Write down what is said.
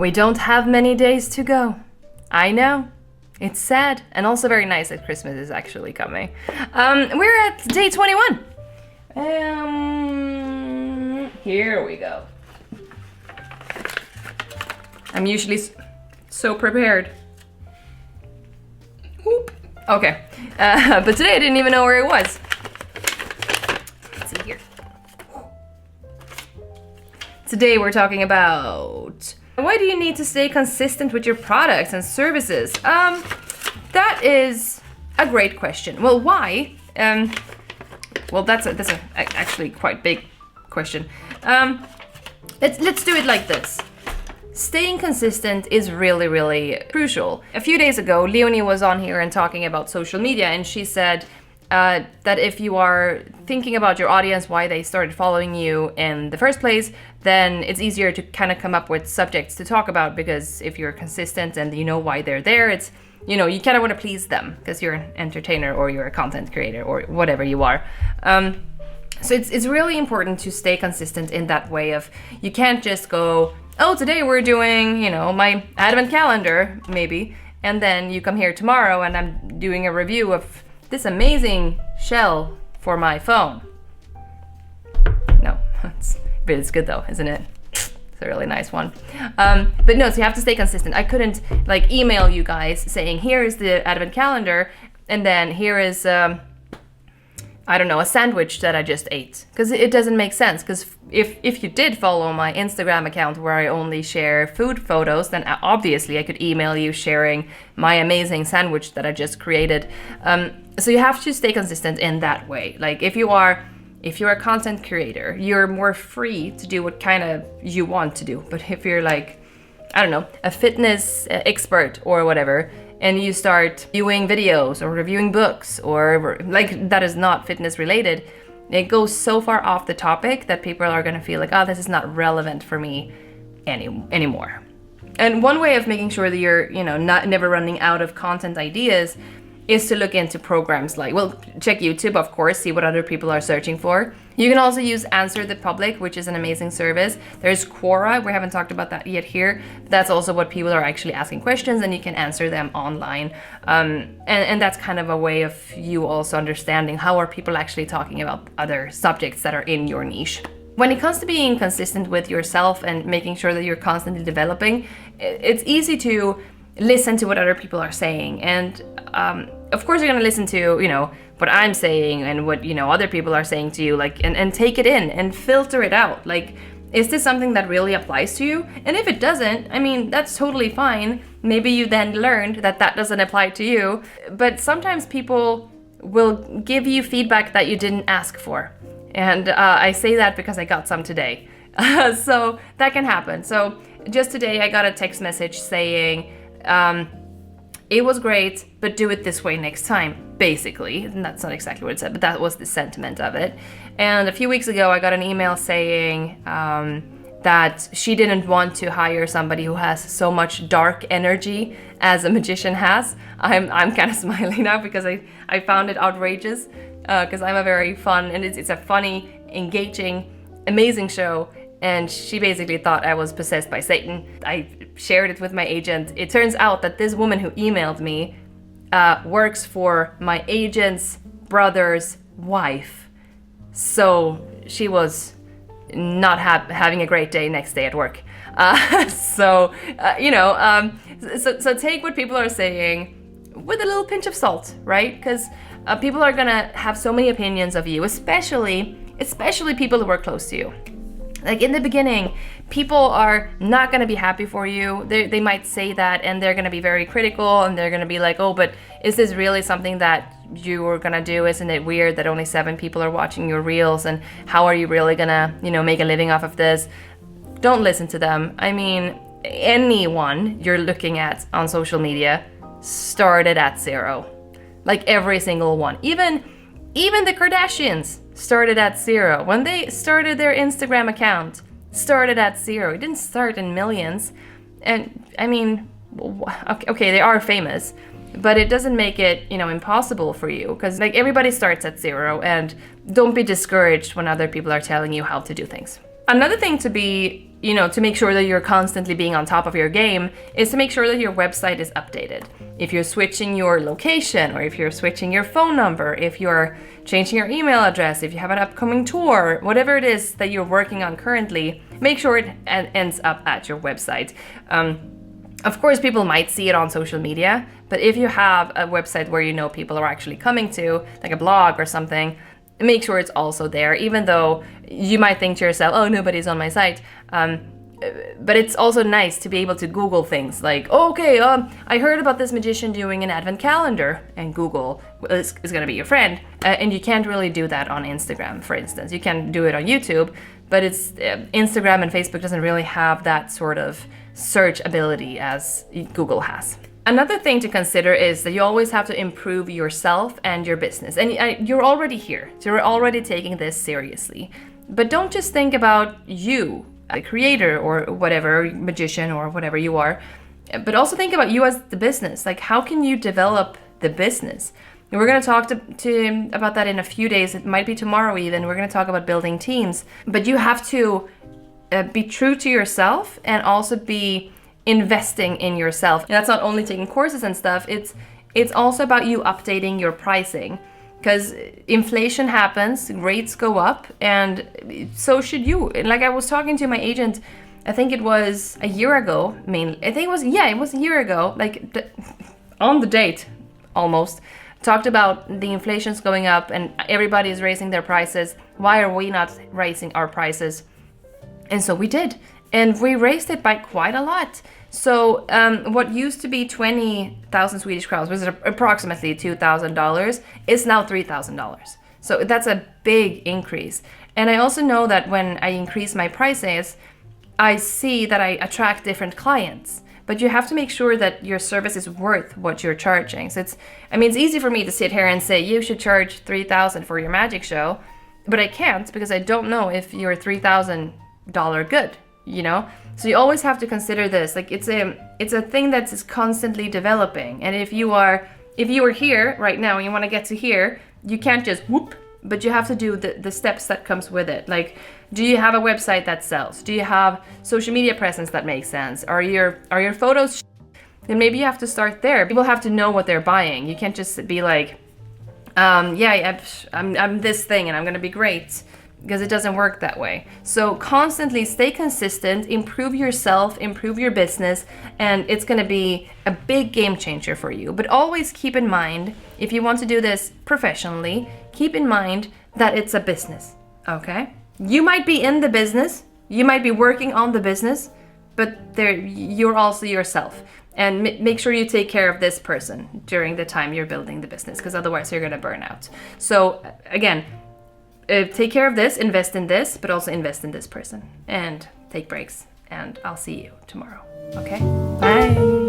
We don't have many days to go. I know. It's sad and also very nice that Christmas is actually coming. We're at day 21. Here we go. I'm usually so prepared. Whoop. Okay, but today I didn't even know where it was. Let's see here. Today we're talking about why do you need to stay consistent with your products and services? That is a great question. Well, why? Well, that's a actually quite big question. Let's do it like this. Staying consistent is really, really crucial. A few days ago, Leonie was on here and talking about social media, and she said that if you are thinking about your audience, why they started following you in the first place, then it's easier to kind of come up with subjects to talk about, because if you're consistent and you know why they're there, it's, you know, you kind of want to please them because you're an entertainer or you're a content creator or whatever you are. So it's really important to stay consistent in that way of, you can't just go, oh, today we're doing, you know, my advent calendar, maybe, and then you come here tomorrow and I'm doing a review of this amazing shell for my phone. No, but it's good though, isn't it? It's a really nice one. But no, so you have to stay consistent. I couldn't like email you guys saying, here is the advent calendar, and then here is, I don't know, a sandwich that I just ate. Because it doesn't make sense. Because if you did follow my Instagram account where I only share food photos, then obviously I could email you sharing my amazing sandwich that I just created. So you have to stay consistent in that way. Like if you're a content creator, you're more free to do what kind of you want to do. But if you're like, I don't know, a fitness expert or whatever, and you start viewing videos or reviewing books or like that is not fitness related, it goes so far off the topic that people are gonna feel like, oh, this is not relevant for me anymore. And one way of making sure that you're, you know, never running out of content ideas is to look into programs like, well, check YouTube, of course, see what other people are searching for. You can also use Answer the Public, which is an amazing service. There's Quora, we haven't talked about that yet here. That's also what people are actually asking questions, and you can answer them online. And that's kind of a way of you also understanding how are people actually talking about other subjects that are in your niche. When it comes to being consistent with yourself and making sure that you're constantly developing, it's easy to listen to what other people are saying, and of course you're gonna listen to, you know, what I'm saying and what, you know, other people are saying to you, like, and take it in and filter it out. Like, is this something that really applies to you? And if it doesn't, I mean, that's totally fine. Maybe you then learned that that doesn't apply to you, but sometimes people will give you feedback that you didn't ask for, and I say that because I got some today. So that can happen. So just today I got a text message saying, it was great, but do it this way next time, basically. And that's not exactly what it said, but that was the sentiment of it. And a few weeks ago, I got an email saying that she didn't want to hire somebody who has so much dark energy as a magician has. I'm kind of smiling now because I found it outrageous, because I'm a very fun, and it's a funny, engaging, amazing show. And she basically thought I was possessed by Satan. I shared it with my agent. It turns out that this woman who emailed me works for my agent's brother's wife. So she was not having a great day next day at work. So take what people are saying with a little pinch of salt, right? Because people are gonna have so many opinions of you, especially people who work close to you. Like in the beginning, people are not going to be happy for you. They might say that, and they're going to be very critical, and they're going to be like, oh, but is this really something that you were going to do? Isn't it weird that only 7 people are watching your reels? And how are you really going to, you know, make a living off of this? Don't listen to them. I mean, anyone you're looking at on social media started at 0. Like every single one. Even the Kardashians started at 0. When they started their Instagram account, started at 0. It didn't start in millions. And I mean, okay, they are famous, but it doesn't make it, you know, impossible for you, because like everybody starts at 0, and don't be discouraged when other people are telling you how to do things. Another thing to be, to make sure that you're constantly being on top of your game is to make sure that your website is updated. If you're switching your location, or if you're switching your phone number, if you're changing your email address, if you have an upcoming tour, whatever it is that you're working on currently, make sure it ends up at your website. Of course, people might see it on social media, but if you have a website where people are actually coming to, like a blog or something, make sure it's also there, even though you might think to yourself, oh, nobody's on my site. But it's also nice to be able to Google things like, I heard about this magician doing an advent calendar, and Google is going to be your friend. And you can't really do that on Instagram, for instance. You can do it on YouTube, but it's Instagram and Facebook doesn't really have that sort of search ability as Google has. Another thing to consider is that you always have to improve yourself and your business. And you're already here, so you're already taking this seriously. But don't just think about you, a creator or whatever, magician or whatever you are, but also think about you as the business. Like, how can you develop the business? And we're going to talk to about that in a few days. It might be tomorrow even. We're going to talk about building teams. But you have to be true to yourself and also be investing in yourself. And that's not only taking courses and stuff, it's also about you updating your pricing, because inflation happens, rates go up, and so should you. Like, I was talking to my agent, I think it was a year ago, it was a year ago, like on the date almost, talked about the inflation's going up and everybody is raising their prices. Why are we not raising our prices? And so we did. And we raised it by quite a lot. So what used to be 20,000 Swedish crowns, which is approximately $2,000, is now $3,000. So that's a big increase. And I also know that when I increase my prices, I see that I attract different clients. But you have to make sure that your service is worth what you're charging. So it's easy for me to sit here and say, you should charge $3,000 for your magic show, but I can't, because I don't know if you're $3,000 good, So you always have to consider this. Like, it's a thing that's constantly developing. And if you are here right now and you want to get to here, you can't just whoop, but you have to do the steps that comes with it. Like, do you have a website that sells? Do you have social media presence that makes sense? Are your photos then maybe you have to start there. People have to know what they're buying. You can't just be like, I'm this thing and I'm gonna be great, because it doesn't work that way. So constantly stay consistent, improve yourself, improve your business, and it's gonna be a big game changer for you. But always keep in mind, if you want to do this professionally, keep in mind that it's a business, okay? You might be in the business, you might be working on the business, but you're also yourself. And make sure you take care of this person during the time you're building the business, because otherwise you're gonna burn out. So again, take care of this, invest in this, but also invest in this person, and take breaks. And I'll see you tomorrow. Okay? Bye.